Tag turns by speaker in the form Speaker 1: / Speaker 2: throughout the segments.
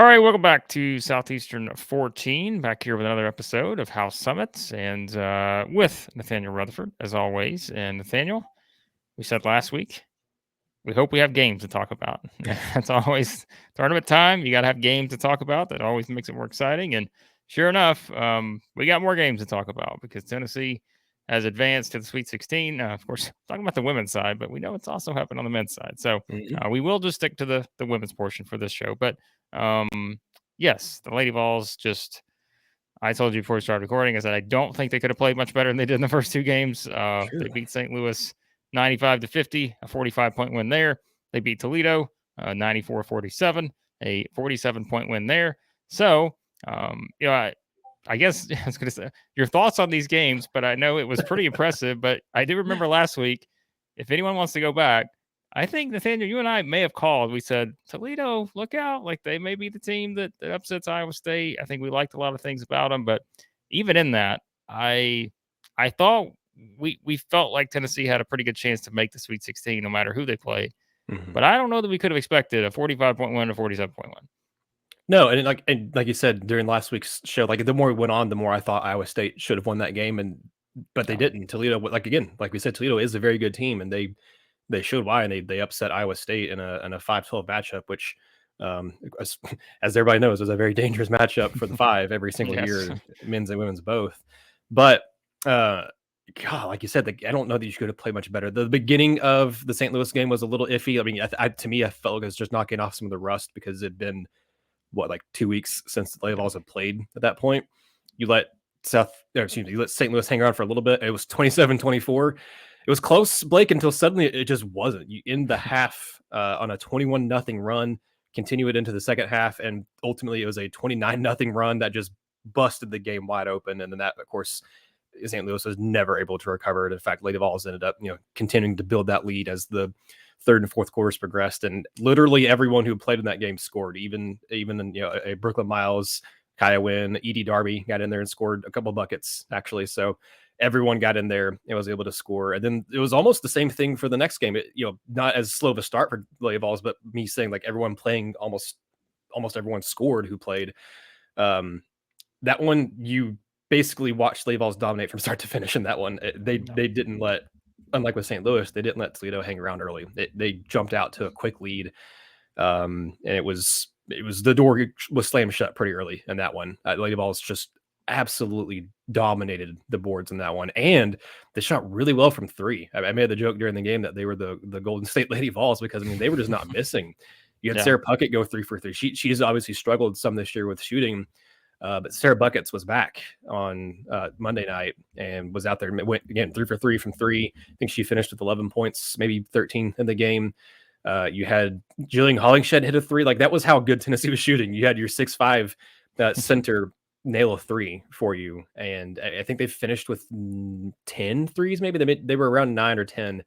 Speaker 1: All right, welcome back to Southeastern 14. Back here with another episode of House Summits and with Nathanael Rutherford, as always. And Nathanael, we said last week, we hope we have games to talk about. That's always tournament time. You got to have games to talk about. That always makes it more exciting. And sure enough, we got more games to talk about because Tennessee has advanced to the Sweet 16. Of course, talking about the women's side, but we know it's also happened on the men's side. So we will just stick to the women's portion for this show. But yes, the Lady Vols just. I told you before we started recording is that I don't think they could have played much better than they did in the first two games. They beat St. Louis 95-50, a 45-point win there. They beat Toledo 94-47, a 47-point win there. So, I guess I was going to say your thoughts on these games, but I know it was pretty impressive. But I do remember last week, if anyone wants to go back, I think, Nathaniel, you and I may have called. We said, Toledo, look out. Like, they may be the team that upsets Iowa State. I think we liked a lot of things about them. But even in that, I thought we felt like Tennessee had a pretty good chance to make the Sweet 16 no matter who they played. But I don't know that we could have expected a 45-point win or 47-point win.
Speaker 2: No, and like you said during last week's show, like the more we went on, the more I thought Iowa State should have won that game, but they didn't. Toledo, like we said, Toledo is a very good team, and they showed why, and they upset Iowa State in a 5-12 matchup, which, as everybody knows, is a very dangerous matchup for the five every single year, men's and women's both. But God, like you said, I don't know that you could have played much better. The beginning of the St. Louis game was a little iffy. I mean, to me, I felt like it was just knocking off some of the rust because it'd been like 2 weeks since the Lady Vols had played at that point. You let you let St. Louis hang around for a little bit. It was 27-24. It was close, Blake, until suddenly it just wasn't. You end the half on a 21-0 run, continue it into the second half, and ultimately it was a 29-0 run that just busted the game wide open. And then that, of course, St. Louis was never able to recover it. In fact, Lady Vols ended up, continuing to build that lead as the third and fourth quarters progressed, and literally everyone who played in that game scored. Even in, a Brooklyn Miles, Kaya Wynn, Edie Darby got in there and scored a couple buckets actually. So everyone got in there and was able to score. And then it was almost the same thing for the next game. It, not as slow of a start for Lady Vols, but me saying like everyone playing almost everyone scored who played. That one you basically watched Lady Vols dominate from start to finish in that one. They didn't let. Unlike with St. Louis, they didn't let Toledo hang around early. They jumped out to a quick lead, and it was the door was slammed shut pretty early in that one. Lady Vols just absolutely dominated the boards in that one, and they shot really well from three. I made the joke during the game that they were the Golden State Lady Vols because they were just not missing. You had Sarah Puckett go 3 for 3. She's obviously struggled some this year with shooting. But Sarah Buckets was back on Monday night and was out there. Went again 3 for 3 from three. I think she finished with 11 points, maybe 13 in the game. You had Jillian Hollingshed hit a three. Like that was how good Tennessee was shooting. You had your 6'5" center nail a three for you, and I think they finished with 10 threes. Maybe they were around 9 or 10.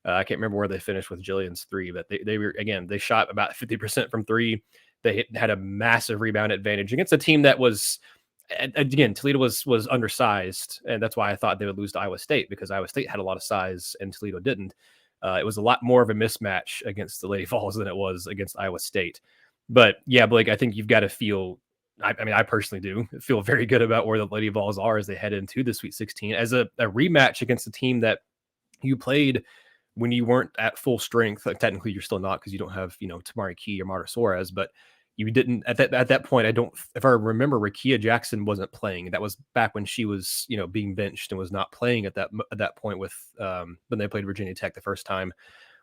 Speaker 2: I can't remember where they finished with Jillian's three, but they were they shot about 50% from three. They had a massive rebound advantage against a team that was, again, Toledo was undersized, and that's why I thought they would lose to Iowa State because Iowa State had a lot of size and Toledo didn't. It was a lot more of a mismatch against the Lady Vols than it was against Iowa State. But yeah, Blake, I think you've got to feel. I personally do feel very good about where the Lady Vols are as they head into the Sweet 16 as a rematch against a team that you played when you weren't at full strength. Like, technically, you're still not because you don't have Tamari Key or Marta Suarez, but you didn't at that point. I don't, if I remember, Rakia Jackson wasn't playing. That was back when she was being benched and was not playing at that point with when they played Virginia Tech the first time,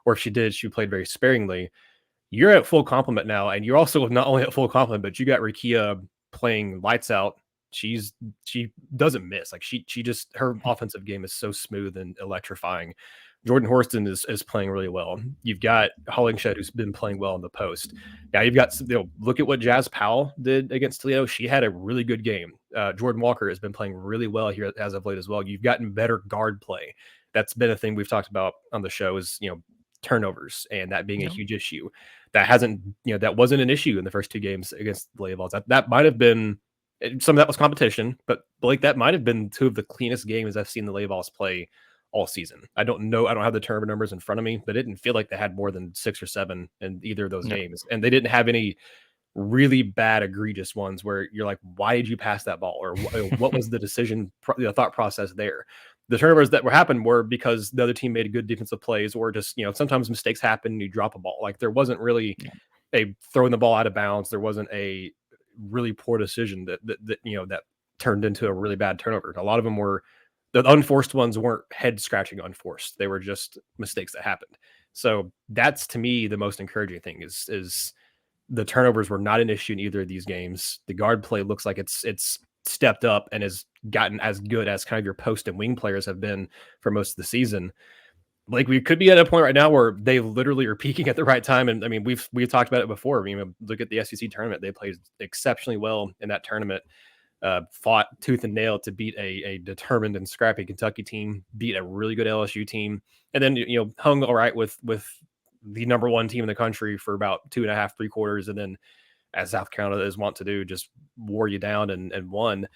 Speaker 2: or if she did, she played very sparingly. You're at full complement now, and you're also not only at full complement, but you got Rakia playing lights out. She doesn't miss. Like she just, her offensive game is so smooth and electrifying. Jordan Horston is playing really well. You've got Hollingshed, who's been playing well in the post. Now you've got, look at what Jazz Powell did against Toledo. She had a really good game. Jordan Walker has been playing really well here as of late as well. You've gotten better guard play. That's been a thing we've talked about on the show is, turnovers and that being a huge issue. That hasn't, that wasn't an issue in the first two games against the Lady Vols. That might have been, some of that was competition, but Blake, that might have been two of the cleanest games I've seen the Lady Vols play all season. I don't know. I don't have the turnover numbers in front of me, but it didn't feel like they had more than 6 or 7 in either of those games. And they didn't have any really bad, egregious ones where you're like, why did you pass that ball? Or what was the decision, the thought process there? The turnovers that were happened were because the other team made good defensive plays, or just, sometimes mistakes happen and you drop a ball. Like there wasn't really a throwing the ball out of bounds. There wasn't a really poor decision that turned into a really bad turnover. A lot of them were, the unforced ones weren't head scratching unforced. They were just mistakes that happened. So that's, to me, the most encouraging thing is the turnovers were not an issue in either of these games. The guard play looks like it's stepped up and has gotten as good as kind of your post and wing players have been for most of the season. Like we could be at a point right now where they literally are peaking at the right time. And I mean, we've talked about it before. Look at the SEC tournament. They played exceptionally well in that tournament. Fought tooth and nail to beat a determined and scrappy Kentucky team, beat a really good LSU team, and then hung all right with the number one team in the country for about 2.5, 3 quarters, and then, as South Carolina is wont to do, just wore you down and won.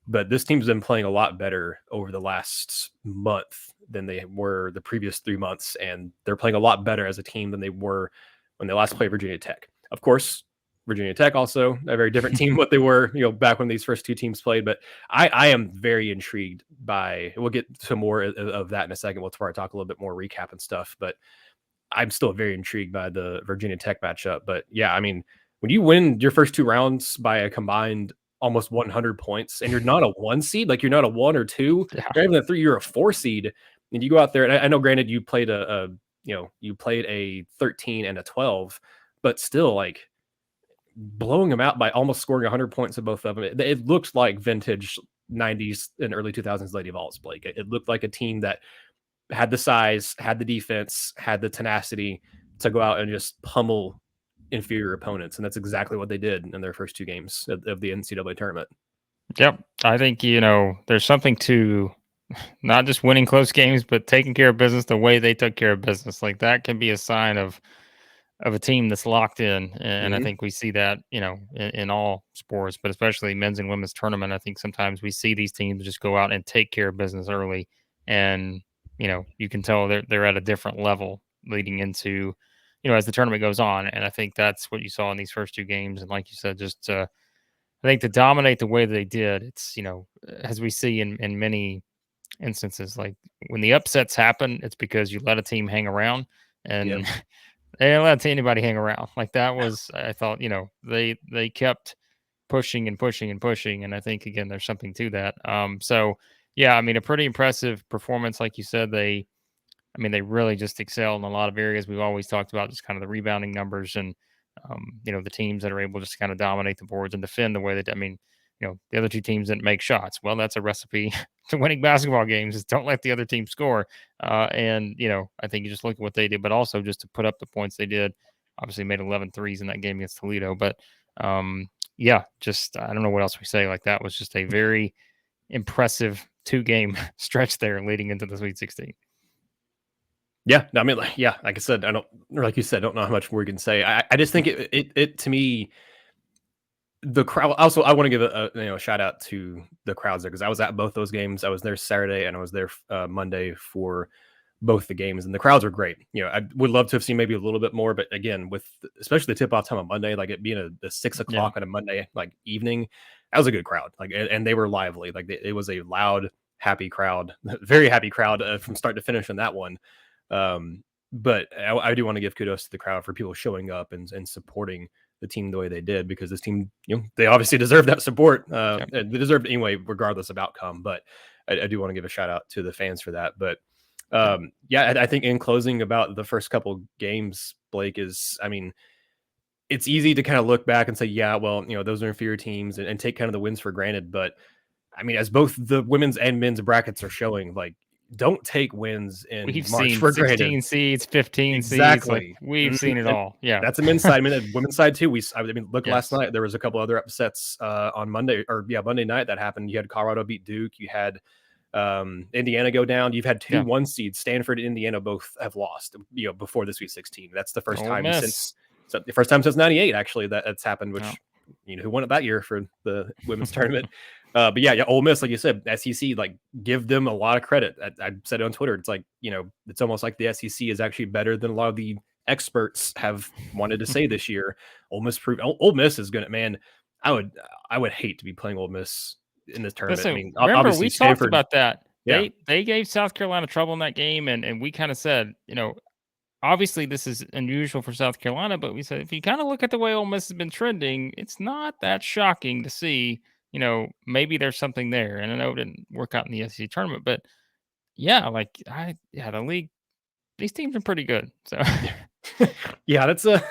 Speaker 2: But this team's been playing a lot better over the last month than they were the previous 3 months, and they're playing a lot better as a team than they were when they last played Virginia Tech. Of course, Virginia Tech also a very different team what they were, back when these first two teams played. But I am very intrigued by, we'll get to more of that in a second. We'll probably talk a little bit more recap and stuff, but I'm still very intrigued by the Virginia Tech matchup. But yeah, I mean, when you win your first 2 rounds by a combined almost 100 points, and you're not a 1 seed, like you're not a 1 or 2, you're even a 3, you're a 4 seed, and you go out there, and I know, granted, you played you played a 13 and a 12, but still, like, blowing them out by almost scoring 100 points in both of them. It looked like vintage 90s and early 2000s Lady Vols, Blake. It looked like a team that had the size, had the defense, had the tenacity to go out and just pummel inferior opponents. And that's exactly what they did in their first 2 games of the NCAA tournament.
Speaker 1: Yep. I think, there's something to not just winning close games, but taking care of business the way they took care of business. Like that can be a sign of a team that's locked in. And I think we see that, in all sports, but especially men's and women's tournament. I think sometimes we see these teams just go out and take care of business early. And, you can tell they're at a different level leading into, as the tournament goes on. And I think that's what you saw in these first 2 games. And like you said, just I think to dominate the way they did, it's, as we see in many instances, like when the upsets happen, it's because you let a team hang around, and they didn't let anybody hang around. Like that was, I thought, they kept pushing and pushing and pushing. And I think, again, there's something to that. So yeah, I mean, a pretty impressive performance. Like you said, they really just excel in a lot of areas. We've always talked about just kind of the rebounding numbers and, the teams that are able just to kind of dominate the boards and defend the way that, the other 2 teams didn't make shots. Well, that's a recipe to winning basketball games, is don't let the other team score. And, I think you just look at what they did, but also just to put up the points they did. Obviously made 11 threes in that game against Toledo. But, yeah, just I don't know what else we say. Like that was just a very impressive 2-game stretch there leading into the Sweet 16.
Speaker 2: Yeah, I mean, like I said, like you said, I don't know how much more we can say. I just think it to me, the crowd. Also, I want to give a shout out to the crowds there, because I was at both those games. I was there Saturday and I was there Monday for both the games, and the crowds were great. I would love to have seen maybe a little bit more, but again, with especially the tip off time on Monday, like it being a 6 o'clock on a Monday like evening, that was a good crowd. Like, and they were lively. Like it was a loud, happy crowd, very happy crowd from start to finish on that one. But I do want to give kudos to the crowd for people showing up and supporting the team the way they did, because this team, they obviously deserve that support. They deserved it anyway, regardless of outcome. But I do want to give a shout out to the fans for that. But I think in closing about the first couple games, Blake, is, I mean, it's easy to kind of look back and say, yeah, well, those are inferior teams and take kind of the wins for granted. But I mean, as both the women's and men's brackets are showing, like, don't take wins in
Speaker 1: We've
Speaker 2: March
Speaker 1: seen
Speaker 2: for
Speaker 1: 16
Speaker 2: granted.
Speaker 1: seeds, 15
Speaker 2: Exactly.
Speaker 1: seeds. Like, we've seen it all. Yeah.
Speaker 2: That's a men's side. Women's side too. Look,
Speaker 1: Yes.
Speaker 2: last night there was a couple other upsets on Monday night that happened. You had Colorado beat Duke. You had Indiana go down. You've had 2 1 seeds. Stanford and Indiana both have lost, before the Sweet 16. That's the first time since the first time since 98, actually, that's happened, which who won it that year for the women's tournament. But yeah, Ole Miss, like you said, SEC, like, give them a lot of credit. I said it on Twitter. It's like, it's almost like the SEC is actually better than a lot of the experts have wanted to say this year. Ole Miss is going to, man, I would hate to be playing Ole Miss in this tournament. I
Speaker 1: Listen,
Speaker 2: mean,
Speaker 1: remember
Speaker 2: obviously
Speaker 1: we talked
Speaker 2: Stanford.
Speaker 1: about that.
Speaker 2: Yeah.
Speaker 1: They gave South Carolina trouble in that game, and we kind of said, obviously this is unusual for South Carolina, but we said if you kind of look at the way Ole Miss has been trending, it's not that shocking to see, maybe there's something there. And I know it didn't work out in the SEC tournament, but yeah, the league, these teams are pretty good. So
Speaker 2: Yeah, that's they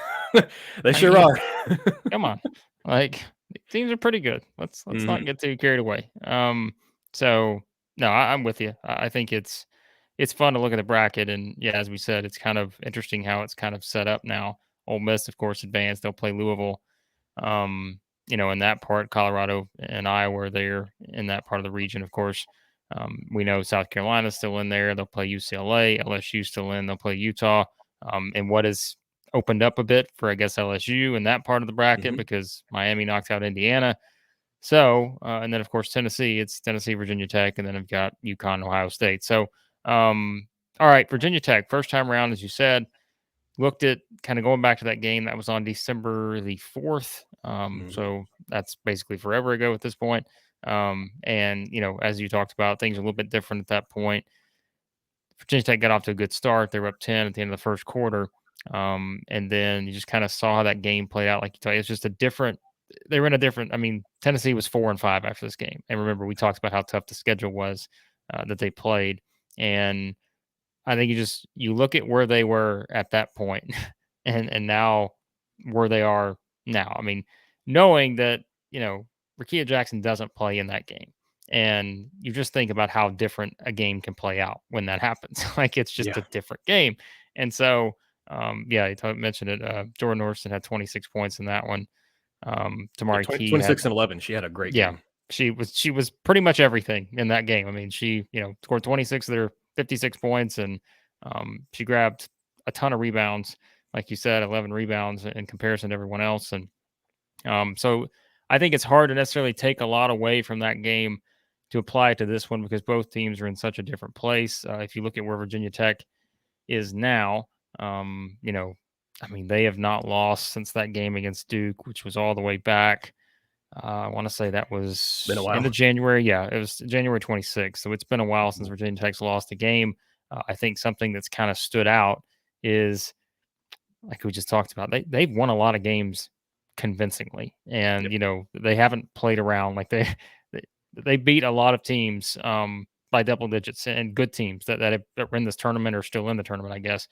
Speaker 1: I
Speaker 2: sure
Speaker 1: mean,
Speaker 2: are.
Speaker 1: come on, like teams are pretty good. Let's not
Speaker 2: Mhm.
Speaker 1: get too carried away. So no, I'm with you. I think it's fun to look at the bracket, and yeah, as we said, it's kind of interesting how it's kind of set up now. Ole Miss, of course, advanced. They'll play Louisville. In that part, Colorado and Iowa are there in that part of the region, of course. We know South Carolina's still in there. They'll play UCLA. LSU's still in. They'll play Utah. And what has opened up a bit for, I guess, LSU in that part of the bracket
Speaker 2: Mhm.
Speaker 1: because Miami knocked out Indiana. So, and then of course Tennessee, it's Tennessee, Virginia Tech, and then I've got UConn, Ohio State. So, all right, Virginia Tech, first time around, as you said, looked at kind of going back to that game that was on December the 4th.
Speaker 2: Mhm.
Speaker 1: So that's basically forever ago at this point. And as you talked about, things are a little bit different at that point. Virginia Tech got off to a good start. They were up 10 at the end of the first quarter. And then you just kind of saw how that game played out. Like you tell you, it's just they were in a different, I mean, Tennessee was 4-5 after this game. And remember, we talked about how tough the schedule was that they played. And I think you look at where they were at that point and now where they are now. I mean, knowing that, Rakia Jackson doesn't play in that game. And you just think about how different a game can play out when that happens. Like it's just
Speaker 2: Yeah.
Speaker 1: a different game. And so, yeah, you mentioned it. Jordan Orson had 26 points in that one.
Speaker 2: Yeah,
Speaker 1: Tamari Key had
Speaker 2: 26 and 11. She had a great
Speaker 1: yeah,
Speaker 2: game.
Speaker 1: she was pretty much everything in that game. I mean, she, scored 26 of their 56 points and she grabbed a ton of rebounds, like you said, 11 rebounds in comparison to everyone else. And so I think it's hard to necessarily take a lot away from that game to apply it to this one because both teams are in such a different place. If you look at where Virginia Tech is now, I mean, they have not lost since that game against Duke, which was all the way back. I want to say that
Speaker 2: Been a
Speaker 1: was end
Speaker 2: while.
Speaker 1: of January. Yeah, it was January 26th. So it's been a while since
Speaker 2: Mhm.
Speaker 1: Virginia Tech's lost a game. I think something that's kind of stood out is like we just talked about. They've won a lot of games convincingly, and
Speaker 2: Yep.
Speaker 1: they haven't played around. Like they, they beat a lot of teams by double digits and good teams that are in this tournament or still in the tournament, I guess.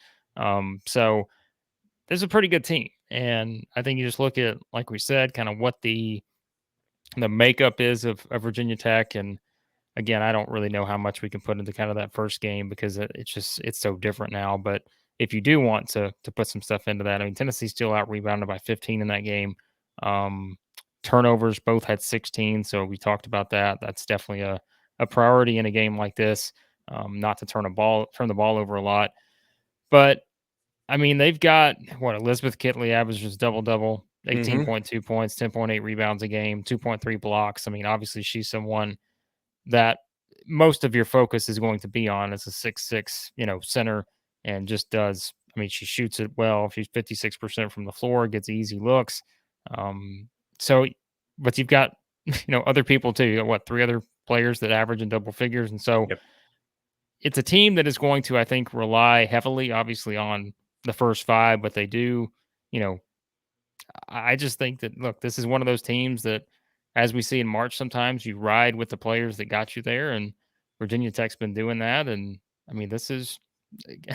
Speaker 1: So there's a pretty good team, and I think you just look at like we said, kind of what the makeup is of Virginia Tech. And again, I don't really know how much we can put into kind of that first game because it's so different now. But if you do want to put some stuff into that, I mean, Tennessee still out rebounded by 15 in that game. Um, Turnovers both had 16, so we talked about that. That's definitely a priority in a game like this. Not to turn the ball over a lot, but I mean, they've got what Elizabeth Kitley averages double double,
Speaker 2: Mhm.
Speaker 1: 18.2 points, 10.8 rebounds a game, 2.3 blocks. I mean, obviously she's someone that most of your focus is going to be on as a 6'6", center and just does. I mean, she shoots it well. She's 56% from the floor, gets easy looks. Um, so, but you've got other people too. You got, what, three other players that average in double figures, and so
Speaker 2: Yep.
Speaker 1: it's a team that is going to, I think, rely heavily, obviously, on the first five, but they do, you know, I just think that, look, this is one of those teams that, as we see in March, sometimes you ride with the players that got you there. And Virginia Tech's been doing that. And I mean, this is,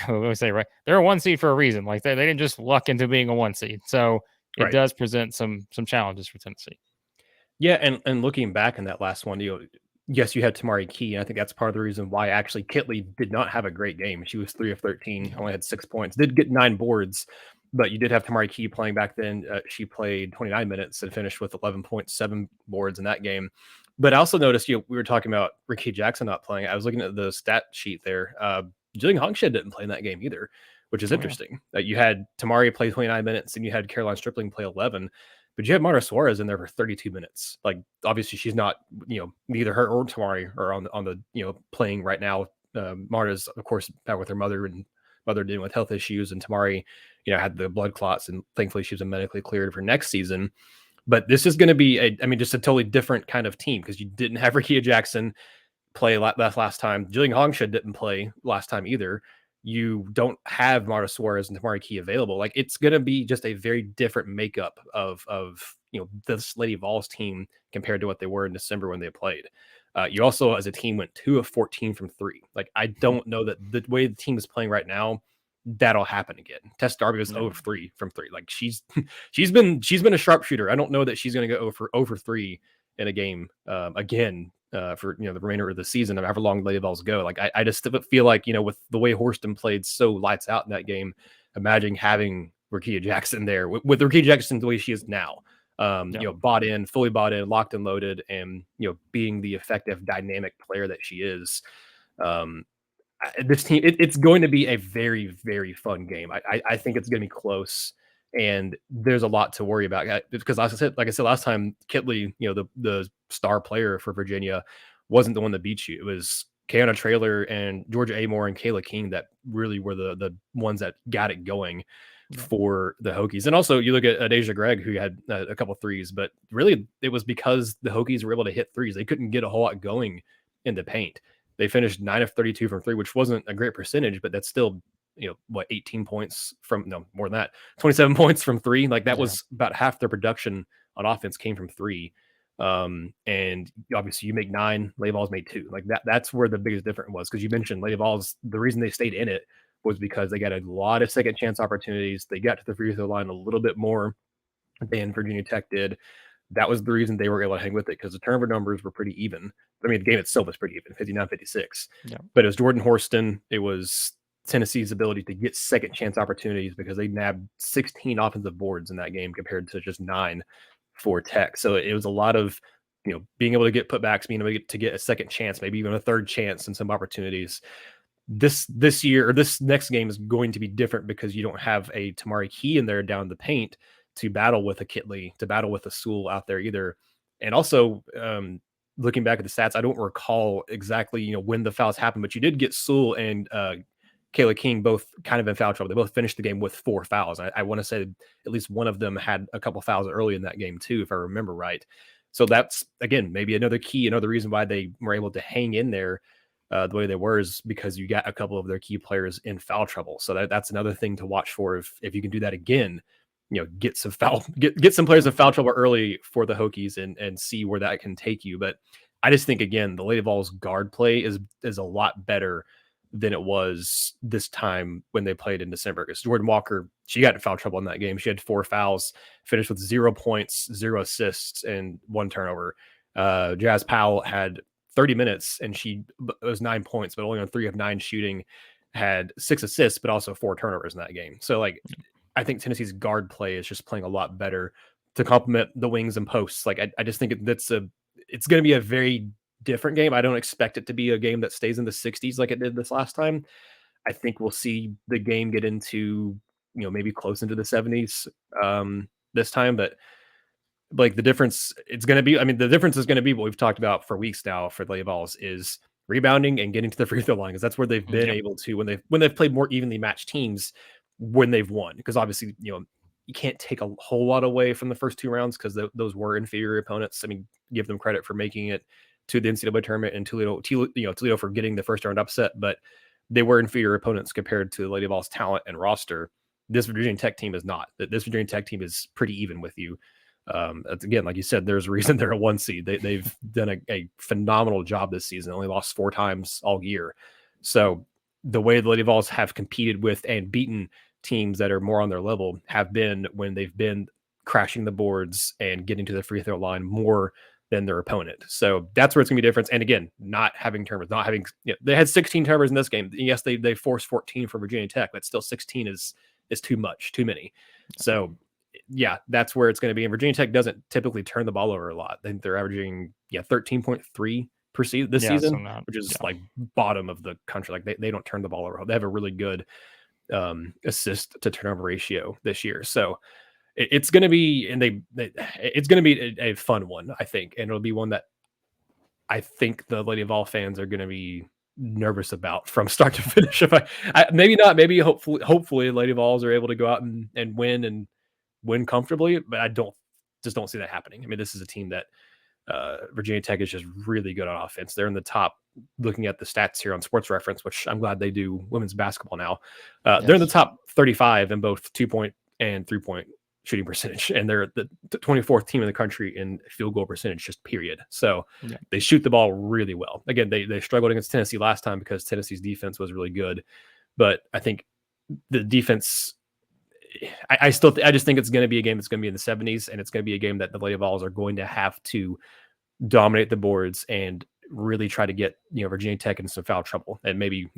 Speaker 1: I always say, right? They're a one seed for a reason. Like they didn't just luck into being a one seed. So it
Speaker 2: Right.
Speaker 1: does present some challenges for Tennessee.
Speaker 2: Yeah, and looking back in that last one, yes, you had Tamari Key, and I think that's part of the reason why actually Kitley did not have a great game. She was 3 of 13,
Speaker 1: Yeah.
Speaker 2: only had 6 points, did get 9 boards, but you did have Tamari Key playing back then. She played 29 minutes and finished with 11.7 boards in that game. But I also noticed, we were talking about Ricky Jackson not playing. I was looking at the stat sheet there. Jillian Hogshead didn't play in that game either, which is
Speaker 1: Oh, yeah.
Speaker 2: interesting. You had Tamari play 29 minutes, and you had Caroline Stripling play 11. But you had Marta Suarez in there for 32 minutes. Like obviously she's not, neither her or Tamari are on the playing right now. Marta's of course back with her mother and mother dealing with health issues, and Tamari, had the blood clots, and thankfully she was medically cleared for next season. But this is going to be just a totally different kind of team because you didn't have Rickea Jackson play last time. Jillian Hongshed didn't play last time either. You don't have Marta Suarez and Tamari Key available. Like, it's going to be just a very different makeup of this Lady Vols team compared to what they were in December when they played. You also, as a team, went 2 of 14 from 3. Like, I don't know that the way the team is playing right now, that'll happen again. Tess Darby was 0 of 3 from 3. Like, she's been a sharpshooter. I don't know that she's going to go over 3 in a game again for the remainder of the season, of however long Lady Vols go. Like, I just feel like, with the way Horston played so lights out in that game, imagine having Rickea Jackson there with Rickea Jackson the way she is now. Fully bought in, locked and loaded, and being the effective, dynamic player that she is. This team, it's going to be a very, very fun game. I think it's going to be close, and there's a lot to worry about because, like I said last time, Kitley, the star player for Virginia, wasn't the one that beat you. It was Kayana Traylor and Georgia Amore and Kayla King that really were the ones that got it going for the Hokies. And also, you look at Deja Gregg, who had a couple threes, but really it was because the Hokies were able to hit threes. They couldn't get a whole lot going in the paint. They finished 9 of 32 from 3, which wasn't a great percentage, but that's still, 18 points more than that, 27 points from 3. Like, that was about half their production on offense came from 3. And obviously you make 9, Lady Vols made 2. Like, that's where the biggest difference was. Because you mentioned Lady Vols, the reason they stayed in it was because they got a lot of second chance opportunities. They got to the free throw line a little bit more than Virginia Tech did. That was the reason they were able to hang with it, because the turnover numbers were pretty even. I mean, the game itself was pretty even, 59-56. Yeah. But it was Jordan Horston. It was Tennessee's ability to get second chance opportunities, because they nabbed 16 offensive boards in that game compared to just 9 for Tech. So it was a lot of, being able to get putbacks, being able to get a second chance, maybe even a third chance, and some opportunities. This year, or this next game, is going to be different because you don't have a Tamari Key in there down the paint to battle with a Kitley, to battle with a Sewell out there either. And also, looking back at the stats, I don't recall exactly, when the fouls happened, but you did get Sewell and Kayla King both kind of in foul trouble. They both finished the game with 4 fouls. I want to say at least one of them had a couple fouls early in that game too, if I remember right. So that's, again, maybe another reason why they were able to hang in there the way they were, is because you got a couple of their key players in foul trouble. So that's another thing to watch for. If you can do that again, get some players in foul trouble early for the Hokies and see where that can take you. But I just think, again, the Lady Vols guard play is a lot better than it was this time when they played in December. Because Jordan Walker, she got in foul trouble in that game. She had 4 fouls, finished with 0 points, 0 assists, and 1 turnover. Jazz Powell had 30 minutes, and it was 9 points, but only on 3 of 9 shooting, had 6 assists, but also 4 turnovers in that game. So, like, I think Tennessee's guard play is just playing a lot better to complement the wings and posts. Like, I just think it's going to be a very different game. I don't expect it to be a game that stays in the 60s like it did this last time. I think we'll see the game get into, maybe close into the 70s this time. But like, the difference is going to be what we've talked about for weeks now for Lady Vols, is rebounding and getting to the free throw line, because that's where they've been able to, when they've played more evenly matched teams, when they've won. Because obviously, you can't take a whole lot away from the first 2 rounds, because those were inferior opponents. I mean, give them credit for making it to the NCAA tournament, and Toledo for getting the first round upset, but they were inferior opponents compared to the Lady Vols talent and roster. This Virginia Tech team is not. This Virginia Tech team is pretty even with you. Again, like you said, there's a reason they're a 1 seed. They've done a phenomenal job this season. Only lost 4 times all year. So the way the Lady Vols have competed with and beaten teams that are more on their level have been when they've been crashing the boards and getting to the free throw line more than their opponent. So that's where it's gonna be different. And again, not having turnovers, they had 16 turnovers in this game. Yes, they forced 14 for Virginia Tech, but still 16 is too much, too many. So yeah, that's where it's going to be. And Virginia Tech doesn't typically turn the ball over a lot. I think they're averaging 13.3 per season this season, which is like bottom of the country. Like, they don't turn the ball over. They have a really good assist to turnover ratio this year. So it's going to be, it's going to be a fun one, I think. And it'll be one that I think the Lady Vol fans are going to be nervous about from start to finish. If I maybe not, maybe hopefully Lady Vols are able to go out and win comfortably, but I just don't see that happening. I mean, this is a team that Virginia Tech is just really good on offense. They're in the top, looking at the stats here on Sports Reference, which I'm glad they do women's basketball now. They're in the top 35 in both 2-point and 3-point shooting percentage, and they're the 24th team in the country in field goal percentage, just period. So they shoot the ball really well. Again, they struggled against Tennessee last time because Tennessee's defense was really good, but I think the defense, I just think it's going to be a game that's going to be in the 70s, and it's going to be a game that the Lady Vols are going to have to dominate the boards and really try to get Virginia Tech into some foul trouble, and maybe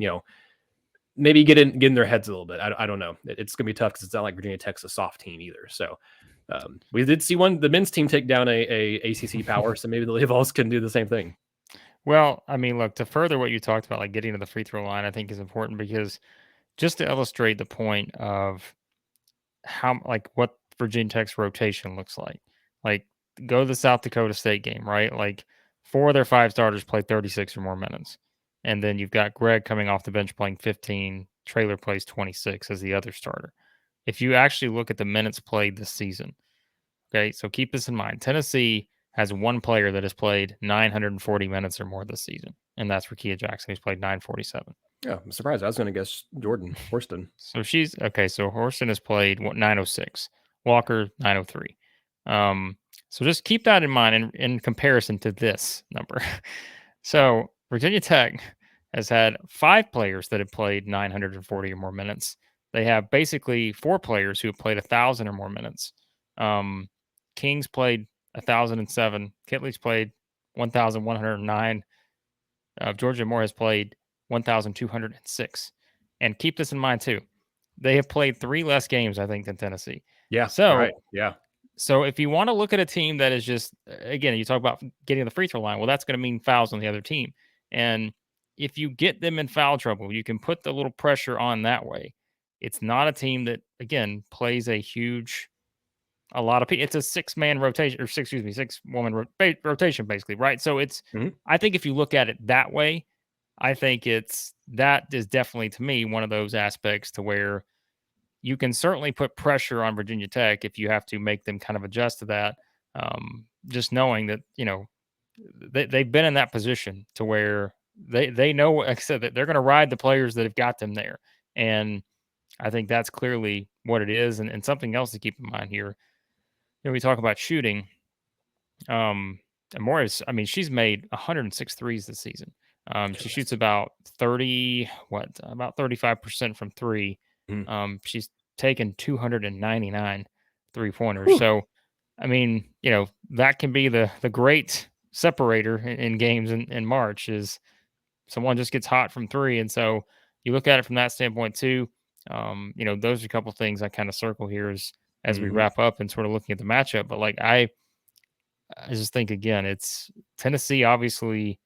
Speaker 2: get in their heads a little bit. I don't know. It's going to be tough because it's not like Virginia Tech's a soft team either. So we did see the men's team take down a ACC power, so maybe the Lady Vols can do the same thing.
Speaker 1: Well, I mean, look, to further what you talked about, like getting to the free throw line, I think is important because just to illustrate the point of what Virginia Tech's rotation looks like. Like, go to the South Dakota State game, right? Like, 4 of their 5 starters play 36 or more minutes. And then you've got Greg coming off the bench playing 15. Traylor plays 26 as the other starter. If you actually look at the minutes played this season, okay, so keep this in mind. Tennessee has one player that has played 940 minutes or more this season, and that's Rakia Jackson, who's played 947.
Speaker 2: Yeah, I'm surprised. I was going to guess Jordan Horston.
Speaker 1: So she's okay. So Horston has played 906, Walker 903. So just keep that in mind in comparison to this number. So Virginia Tech has had 5 players that have played 940 or more minutes. They have basically 4 players who have played 1,000 or more minutes. King's played 1,007. Kitley's played 1,109. Georgia Moore has played 1,206. And keep this in mind too. They have played 3 less games, I think, than Tennessee.
Speaker 2: Yeah.
Speaker 1: So,
Speaker 2: right. Yeah.
Speaker 1: So if you want to look at a team that is just, again, you talk about getting the free throw line, well, that's going to mean fouls on the other team. And if you get them in foul trouble, you can put the little pressure on that way. It's not a team that, again, plays a lot of people. It's a 6-man rotation, or 6-woman rotation, basically, right? So it's, I think if you look at it that way, I think that is definitely, to me, one of those aspects to where you can certainly put pressure on Virginia Tech if you have to make them kind of adjust to that. Just knowing that, they've been in that position to where they know, like I said, that they're going to ride the players that have got them there. And I think that's clearly what it is. And something else to keep in mind here, we talk about shooting. Morris, I mean, she's made 106 threes this season. She shoots about 35% from 3. She's taken 299 3-pointers. So, I mean, that can be the great separator in games in March, is someone just gets hot from 3. And so you look at it from that standpoint too. Those are a couple things I kind of circle here as we wrap up and sort of looking at the matchup. But like, I just think, again, it's Tennessee obviously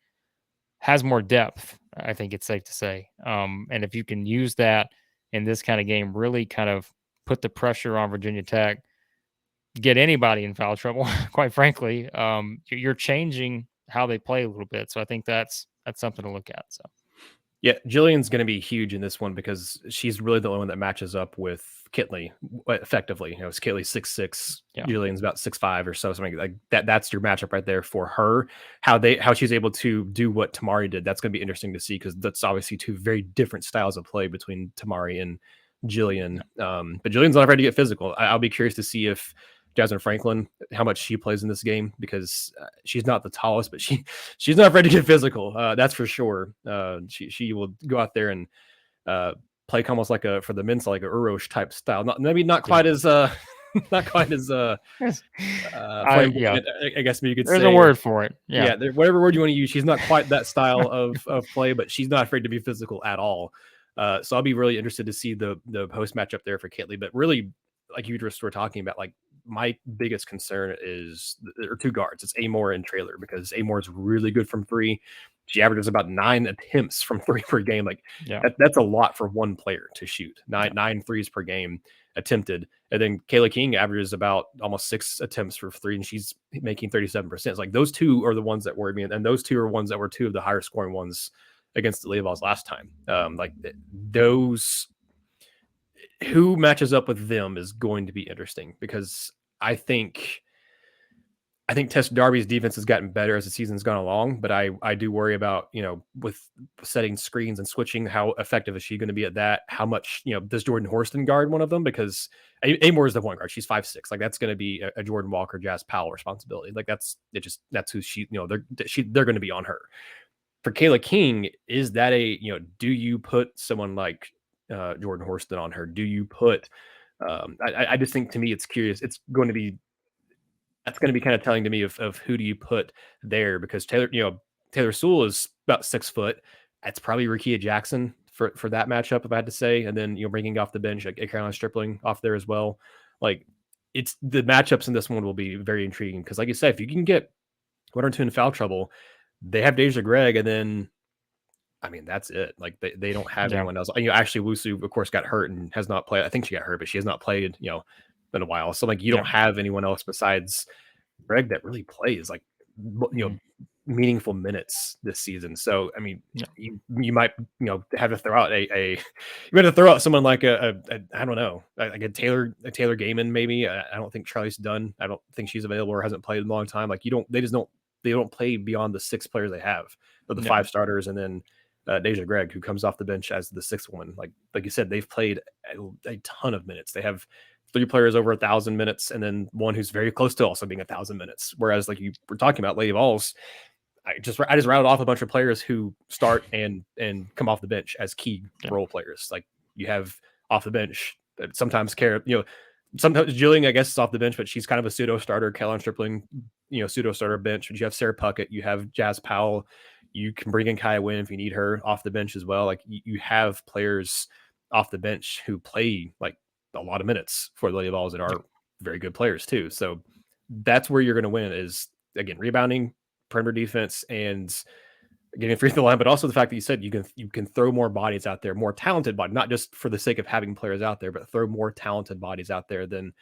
Speaker 1: has more depth, I think it's safe to say. And if you can use that in this kind of game, really kind of put the pressure on Virginia Tech, get anybody in foul trouble, quite frankly, you're changing how they play a little bit. So I think that's something to look at. So,
Speaker 2: yeah, Jillian's going to be huge in this one because she's really the only one that matches up with Kitley effectively. It's Kitley 6'6", Jillian's about 6'5" or so, something like that. That's your matchup right there for her. How she's able to do what Tamari did, that's going to be interesting to see, because that's obviously 2 very different styles of play between Tamari and Jillian. But Jillian's not afraid to get physical. I'll be curious to see if Jasmine Franklin, how much she plays in this game, because she's not the tallest, but she's not afraid to get physical. That's for sure. She will go out there and play almost like for the men's, like a Urosh type style. Not quite as not quite as I guess you could say.
Speaker 1: There's a word for it. Yeah,
Speaker 2: whatever word you want to use. She's not quite that style of play, but she's not afraid to be physical at all. So I'll be really interested to see the post matchup there for Kitley. But really, like you just were talking about, like, my biggest concern is there are 2 guards. It's Amore and Traylor, because Amore is really good from 3. She averages about 9 attempts from 3 per game. Like, that's a lot for one player to shoot. Nine threes per game attempted. And then Kayla King averages about almost 6 attempts for 3, and she's making 37%. It's like those 2 are the ones that worry me. And those 2 are ones that were 2 of the higher scoring ones against the Lady Vols last time. Those who matches up with them is going to be interesting because I think Test Darby's defense has gotten better as the season's gone along, but I do worry about, with setting screens and switching, how effective is she going to be at that? How much, does Jordan Horston guard one of them? Because Amor is the point guard. She's 5'6". Like that's going to be a Jordan Walker, Jazz Powell responsibility. Like that's who she, they're going to be on her. For Kayla King, is that do you put someone like Jordan Horston on her? Do you put, I just think, to me, it's curious. That's going to be kind of telling to me of who do you put there, because Taylor Sewell is about 6 foot. That's probably Rakia Jackson for that matchup, if I had to say. And then, bringing off the bench, like Carolina Stripling off there as well. Like it's the matchups in this one will be very intriguing because, like you said, if you can get one or two in foul trouble, they have Deja Gregg, and then, I mean, that's it. Like they don't have anyone else. Ashley Wusu, of course, got hurt and has not played. I think she got hurt, but she has not played, in a while. So like you don't have anyone else besides Greg that really plays like meaningful minutes this season. So I mean, you might have to throw out you might have to throw out someone like a I don't know, like a Taylor Gaiman maybe. I don't think Charlie's done. I don't think she's available or hasn't played in a long time. Like they don't play beyond the 6 players they have, or the 5 starters, and then Deja Gregg, who comes off the bench as the 6th one. Like you said, they've played a ton of minutes. They have 3 players over 1,000 minutes, and then one who's very close to also being 1,000 minutes. Whereas, like you were talking about, Lady Vols, I just rattled off a bunch of players who start and come off the bench as key role players. Like you have off the bench, sometimes sometimes Jillian, I guess, is off the bench, but she's kind of a pseudo starter. Caroline Stripling, pseudo starter bench. But you have Sarah Puckett, you have Jazz Powell. You can bring in Kaya Wynn if you need her off the bench as well. Like you have players off the bench who play like a lot of minutes for the Lady Vols that are very good players too. So that's where you're going to win, is again rebounding, perimeter defense, and getting free throw line. But also the fact that you said you can throw more bodies out there, more talented bodies, not just for the sake of having players out there, but throw more talented bodies out there than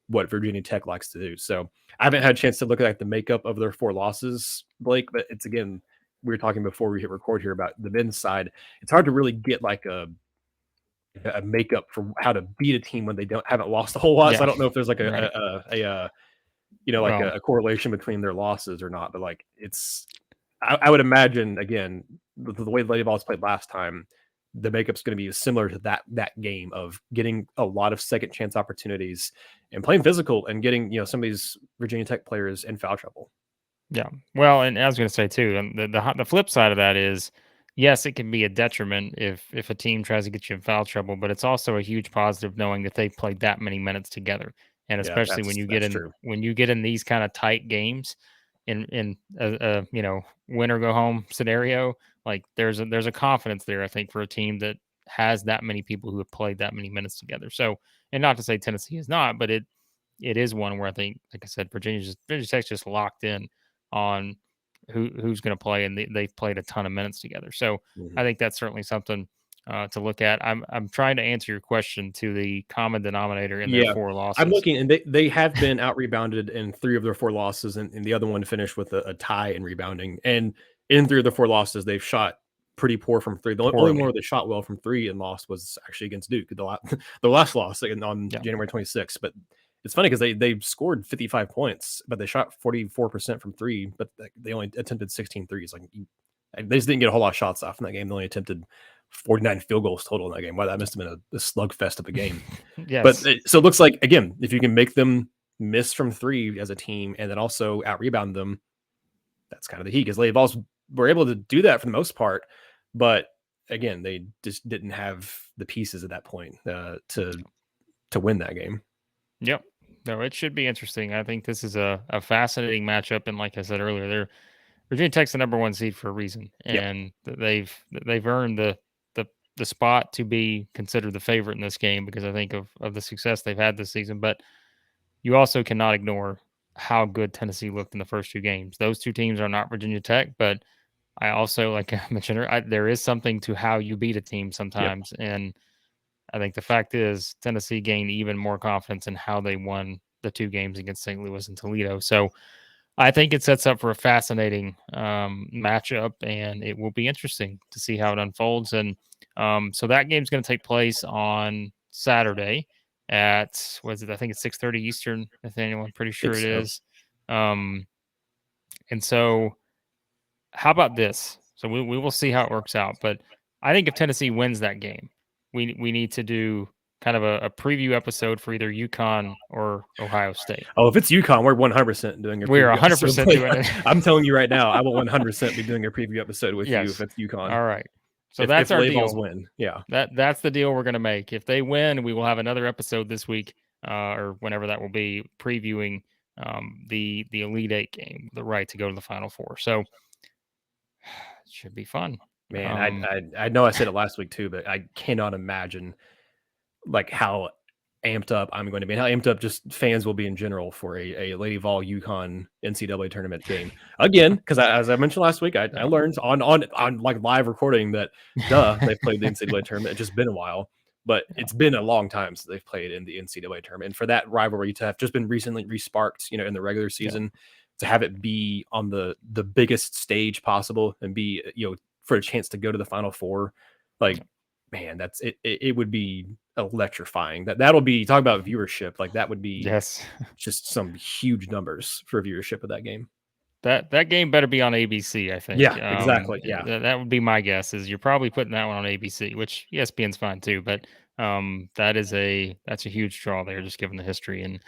Speaker 2: what Virginia Tech likes to do. So I haven't had a chance to look at the makeup of their 4 losses, Blake, but it's, again, we were talking before we hit record here about the men's side. It's hard to really get like a makeup for how to beat a team when they haven't lost a whole lot. So I don't know if there's like a correlation between their losses or not. But like I would imagine, again, the way the Lady Vols played last time, the makeup's going to be similar to that game of getting a lot of second chance opportunities and playing physical and getting some of these Virginia Tech players in foul trouble.
Speaker 1: Yeah. Well, and I was going to say too, and the flip side of that is, yes, it can be a detriment if a team tries to get you in foul trouble, but it's also a huge positive knowing that they've played that many minutes together, and especially when you get in these kind of tight games, in a win or go home scenario, like there's a confidence there, I think, for a team that has that many people who have played that many minutes together. So, and not to say Tennessee is not, but it is one where I think, like I said, Virginia Tech's just locked in on who's going to play, and they've played a ton of minutes together. So I think that's certainly something to look at. I'm trying to answer your question to the common denominator in their 4 losses.
Speaker 2: I'm looking, and they have been out rebounded in 3 of their 4 losses, and the other one finished with a tie in rebounding. And in 3 of the 4 losses, they've shot pretty poor from 3. The only one where they shot well from 3 and lost was actually against Duke, the last loss on January 26th. But it's funny because they scored 55 points, but they shot 44% from 3, but they only attempted 16 threes. Like they just didn't get a whole lot of shots off in that game. They only attempted 49 field goals total in that game. Wow, that must have been a slugfest of a game.
Speaker 1: Yes.
Speaker 2: But so it looks like, again, if you can make them miss from 3 as a team and then also out rebound them, that's kind of the heat, because Lady Vols were able to do that for the most part. But again, they just didn't have the pieces at that point to win that game.
Speaker 1: Yep. No, it should be interesting. I think this is a fascinating matchup, and like I said earlier, Virginia Tech's the number 1 seed for a reason, and they've earned the spot to be considered the favorite in this game because I think of the success they've had this season. But you also cannot ignore how good Tennessee looked in the first 2 games. Those 2 teams are not Virginia Tech, but I also, like I mentioned, there is something to how you beat a team sometimes, and I think the fact is Tennessee gained even more confidence in how they won the 2 games against St. Louis and Toledo. So I think it sets up for a fascinating matchup, and it will be interesting to see how it unfolds. And so that game's going to take place on Saturday at was it? I think it's 6:30 Eastern. Nathaniel, I'm pretty sure
Speaker 2: Think
Speaker 1: it
Speaker 2: so.
Speaker 1: is. And so, how about this? So we will see how it works out. But I think if Tennessee wins that game, we need to do kind of a preview episode for either UConn or Ohio State.
Speaker 2: Oh, if it's UConn, we're 100% doing a
Speaker 1: We're
Speaker 2: preview episode.
Speaker 1: 100% doing it.
Speaker 2: I'm telling you right now, I will 100% be doing a preview episode with you if
Speaker 1: Yes.
Speaker 2: it's UConn.
Speaker 1: All right. So
Speaker 2: If
Speaker 1: that's our
Speaker 2: Lady Vols
Speaker 1: deal.
Speaker 2: win, yeah.
Speaker 1: That's the deal we're going to make. If they win, we will have another episode this week, or whenever that will be, previewing the Elite Eight game, the right to go to the Final Four. So it should be fun.
Speaker 2: Man, I know I said it last week too, but I cannot imagine like how amped up I'm going to be, and how amped up just fans will be in general for a Lady Vol UConn NCAA tournament game again. Because as I mentioned last week, I learned on like live recording that they've played the NCAA tournament. It's just been a while, but it's been a long time since they've played in the NCAA tournament. And for that rivalry to have just been recently resparked, in the regular season, to have it be on the biggest stage possible and be for a chance to go to the Final Four, like man, that's it. It would be electrifying. That'll be talk about viewership. Like that would be just some huge numbers for viewership of that game.
Speaker 1: That game better be on ABC, I think.
Speaker 2: Yeah, exactly. Yeah,
Speaker 1: that would be my guess. Is you're probably putting that one on ABC, which ESPN's fine too. But that's a huge draw there, just given the history and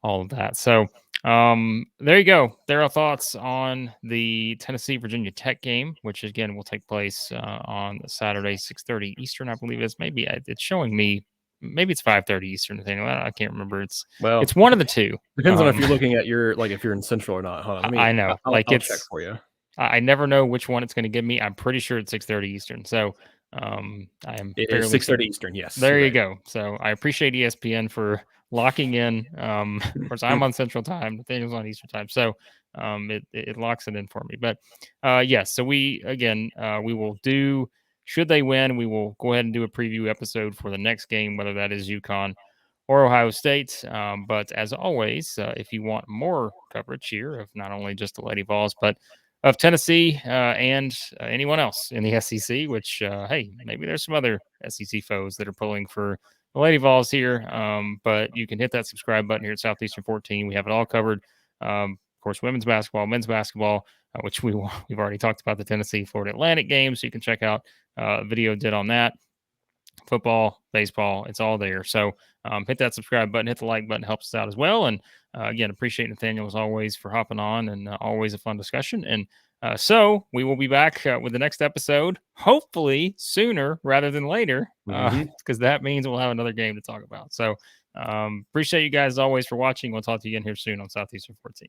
Speaker 1: all of that. So there you go. There are thoughts on the Tennessee Virginia Tech game, which again will take place on Saturday, 6:30 Eastern, I believe it is. Maybe it's showing me. Maybe it's 5:30 Eastern. I can't remember. It's one of the two.
Speaker 2: Depends on if you're looking at if you're in Central or not. Hold on,
Speaker 1: I know.
Speaker 2: I'll check for you.
Speaker 1: I never know which one it's going to give me. I'm pretty sure it's 6:30 Eastern. So I am.
Speaker 2: It is 6:30 Eastern. Yes.
Speaker 1: There you go. So I appreciate ESPN for locking in. Of course, I'm on Central Time. Nathaniel's on Eastern Time. So it locks it in for me. But yes. So we will do. Should they win, we will go ahead and do a preview episode for the next game, whether that is UConn or Ohio State. But as always, if you want more coverage here of not only just the Lady Vols, but of Tennessee and anyone else in the SEC, which, hey, maybe there's some other SEC foes that are pulling for the Lady Vols here. But you can hit that subscribe button here at Southeastern 14. We have it all covered. Of course, women's basketball, men's basketball, which we've already talked about the Tennessee Florida Atlantic game. So you can check out a video did on that. Football, baseball, it's all there. So hit that subscribe button, hit the like button, helps us out as well. And again, appreciate Nathaniel as always for hopping on, and always a fun discussion. And so we will be back with the next episode, hopefully sooner rather than later, because that means we'll have another game to talk about. So appreciate you guys as always for watching. We'll talk to you again here soon on Southeastern 14.